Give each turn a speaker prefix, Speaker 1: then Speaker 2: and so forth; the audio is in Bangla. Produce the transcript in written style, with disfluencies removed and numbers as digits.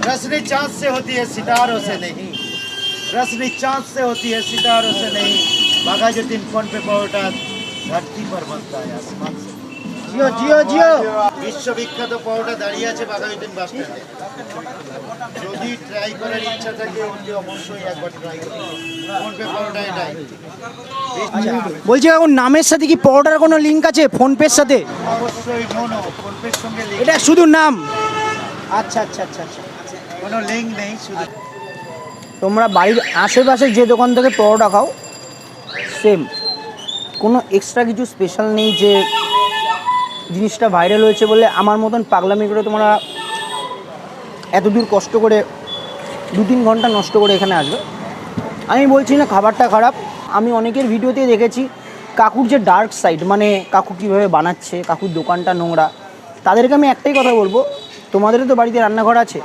Speaker 1: रसनी चाँद से होती है सितारों से नहीं, रसनी चाँद से होती है सितारों से नहीं। बाघाजुद्दीन फोन पे परोटा धरती पर बनता है आसमान से। जियो जियो जियो। বিশ্ববিখ্যাত পরোটা দাঁড়িয়ে আছে বাঘাযতীন বাস স্ট্যান্ডে। যদি ট্রাই করার ইচ্ছা থাকে অতি অবশ্যই একবার ট্রাই করুন। ফোন পে পরোটা এটাই।
Speaker 2: বলছি এখন নামের সাথে কি পরোটার কোনো লিঙ্ক আছে ফোনপের সাথে?
Speaker 1: অবশ্যই নো ফোন পের সঙ্গে লিংক।
Speaker 2: এটা শুধু নাম? আচ্ছা আচ্ছা আচ্ছা আচ্ছা,
Speaker 1: কোনো লিংক নেই, শুধু
Speaker 2: তোমরা বাড়ির আশেপাশে যে দোকান থেকে পরোটা খাও সেম, কোনো এক্সট্রা কিছু স্পেশাল নেই যে জিনিসটা ভাইরাল হয়েছে বলে আমার মতন পাগলামি করে তোমরা এত দূর কষ্ট করে 2-3 ঘন্টা নষ্ট করে এখানে আসবে। আমি বলছি না খাবারটা খারাপ, আমি অনেকের ভিডিওতে দেখেছি কাকুর যে ডার্ক সাইড, মানে কাকু কীভাবে বানাচ্ছে, কাকুর দোকানটা নোংরা। তাদেরকে আমি একটাই কথা বলবো, তোমাদেরও তো বাড়িতে রান্নাঘর আছে,